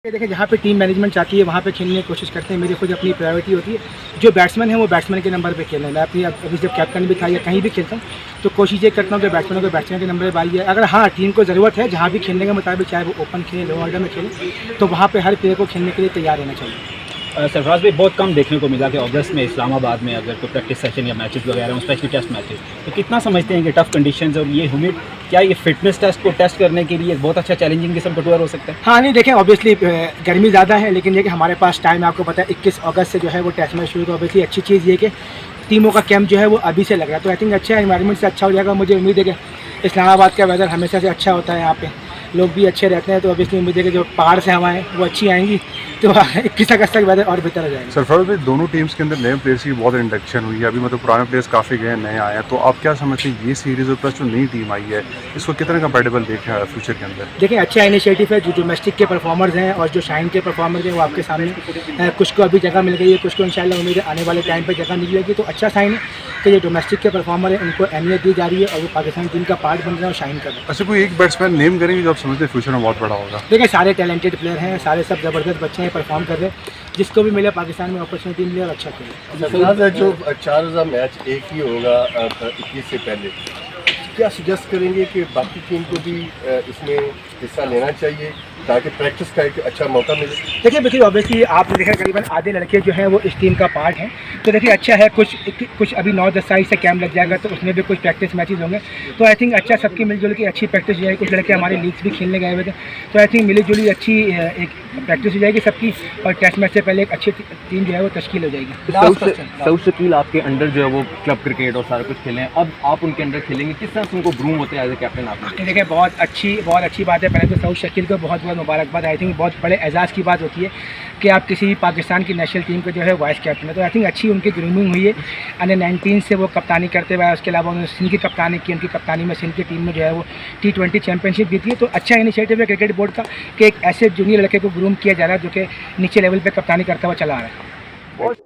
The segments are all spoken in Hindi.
देखिए जहाँ पे टीम मैनेजमेंट चाहती है वहाँ पे खेलने की कोशिश करते हैं। मेरी खुद अपनी प्रायोरिटी होती है जो बैट्समैन है वो बैट्समैन के नंबर पे खेलना है। मैं अपनी अभी जब कैप्टन भी था या कहीं भी खेलता हूँ तो कोशिश ये करता हूँ कि बैट्समैन के नंबर पर आई है। अगर हाँ टीम को ज़रूरत है जहाँ भी खेलने के मुताबिक, चाहे वो ओपन खेले लो ऑर्डर में खेले, तो वहाँ पर हर प्लेयर को खेलने के लिए तैयार रहना चाहिए। सरफराज भाई, बहुत कम देखने को मिला कि अगस्त में इस्लामाबाद में अगर कोई प्रैक्टिस सेशन या मैचेस वगैरह हो, स्पेशली टेस्ट मैचेस, तो कितना समझते हैं कि टफ कंडीशंस और ये ह्यूमिड, क्या ये फिटनेस टेस्ट को टेस्ट करने के लिए बहुत अच्छा चैलेंजिंग किस्म का टूर हो सकता है? हाँ नहीं देखें, ऑब्वियसली गर्मी ज़्यादा है, लेकिन ये कि हमारे पास टाइम, आपको पता है 21 अगस्त से जो है वो टेस्ट मैच शुरू। तो ऑब्वियसली अच्छी चीज़ ये कि टीमों का कैंप जो है वो अभी से लग रहा है, तो आई थिंक अच्छा एनवायरनमेंट से अच्छा हो जाएगा। मुझे उम्मीद है कि इस्लामाबाद का वेदर हमेशा से अच्छा होता है, यहाँ पे लोग भी अच्छे रहते हैं, तो ऑब्वियसली उम्मीद है कि जो पहाड़ से हवाएं वो अच्छी आएंगी, तो 21 अगस्त तक वेदर और बेहतर हो जाएगा। सरफराज भाई, दोनों टीम्स के अंदर नए प्लेयर्स की बहुत इंडक्शन हुई है अभी, मतलब पुराने प्लेयर्स काफ़ी गए, नए आए हैं, तो आप क्या समझते हैं ये सीरीज़ और प्लस जो नई टीम आई है इसको कितना कंपेटेबल देखा है फ्यूचर के अंदर? देखिए अच्छा इनिशिएटिव है। जो डोमेस्टिक के परफॉर्मर्स हैं और जो शाइन के परफॉर्मर्स हैं वो आपके सामने, कुछ को अभी जगह मिल गई है, कुछ को इंशाल्लाह उम्मीद है आने वाले टाइम पर जगह मिलेगी। तो अच्छा साइन है कि ये डोमेस्टिक के परफॉर्मर है उनको अहमियत दी जा रही है और वो पाकिस्तान टीम का पार्ट बन रहे हैं और शाइन कर रहे हैं। अच्छा, कोई एक बैट्समैन नेम करेंगे जो आप समझते हैं फ्यूचर में बहुत बड़ा होगा? देखिए सारे टैलेंटेड प्लेयर हैं, सारे सब ज़बरदस्त बच्चे हैं, परफॉर्म कर रहे हैं, जिसको भी मिले पाकिस्तान में अपॉर्चुनिटी मिले और अच्छा खेले। जो 4 रोज़ा मैच एक ही होगा 21 से पहले, क्या सजेस्ट करेंगे कि बाकी टीम को भी इसमें हिस्सा लेना चाहिए ताकि प्रैक्टिस का एक अच्छा मौका मिले? देखिए ऑब्वियसली आपने देखा करीबन आधे लड़के जो हैं वो इस टीम का पार्ट हैं, तो देखिए अच्छा है। कुछ अभी 9-10 साइड से कैंप लग जाएगा तो उसमें भी कुछ प्रैक्टिस मैचेस होंगे, तो आई थिंक अच्छा सबकी मिलजुल की अच्छी प्रैक्टिस हो जाएगी। कुछ लड़के हमारे लीग्स भी खेलने गए हुए थे, तो आई थिंक मिलीजुली अच्छी एक प्रैक्टिस हो जाएगी सबकी, और टेस्ट मैच से पहले एक अच्छी टीम जो है वो तश्कील हो जाएगी। सऊद शकील आपके अंडर जो है वो क्लब क्रिकेट और सारा कुछ खेले हैं, अब आप उनके अंडर खेलेंगे, किस तरह से उनको ग्रूम होते हैं एज ए कैप्टन आपने? देखिए बहुत अच्छी बात है। पहले तो सऊद शकील को बहुत बहुत मुबारकबाद। आई थिंक बहुत बड़े एजाज़ की बात होती है कि आप किसी पाकिस्तान की नेशनल टीम के जो है वाइस कैप्टन है, तो आई थिंक अच्छी उनकी ग्रूमिंग हुई है। अंडर-19 से वो कप्तानी करते हुए, उसके अलावा उन्होंने सिंध की कप्तानी की, उनकी कप्तानी में सिंध की टीम में जो है वो T20 चैंपियनशिप जीती है। तो अच्छा इनिशिएटिव है क्रिकेट बोर्ड का कि एक ऐसे जूनियर लड़के को ग्रूम किया जा रहा है जो कि नीचे लेवल पर कप्तानी करता हुआ चला आ रहा है।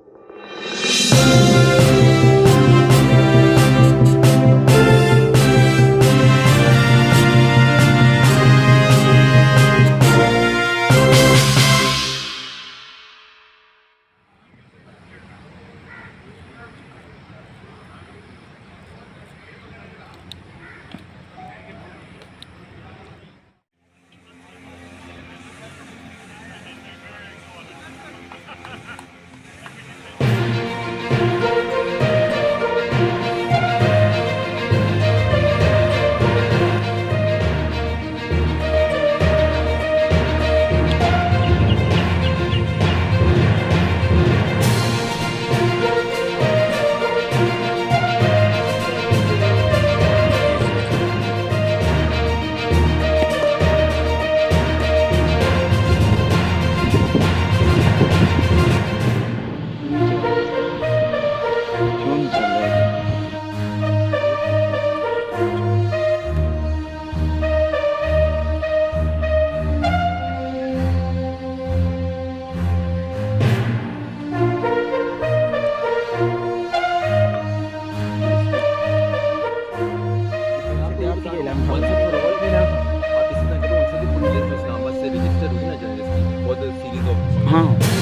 हाँ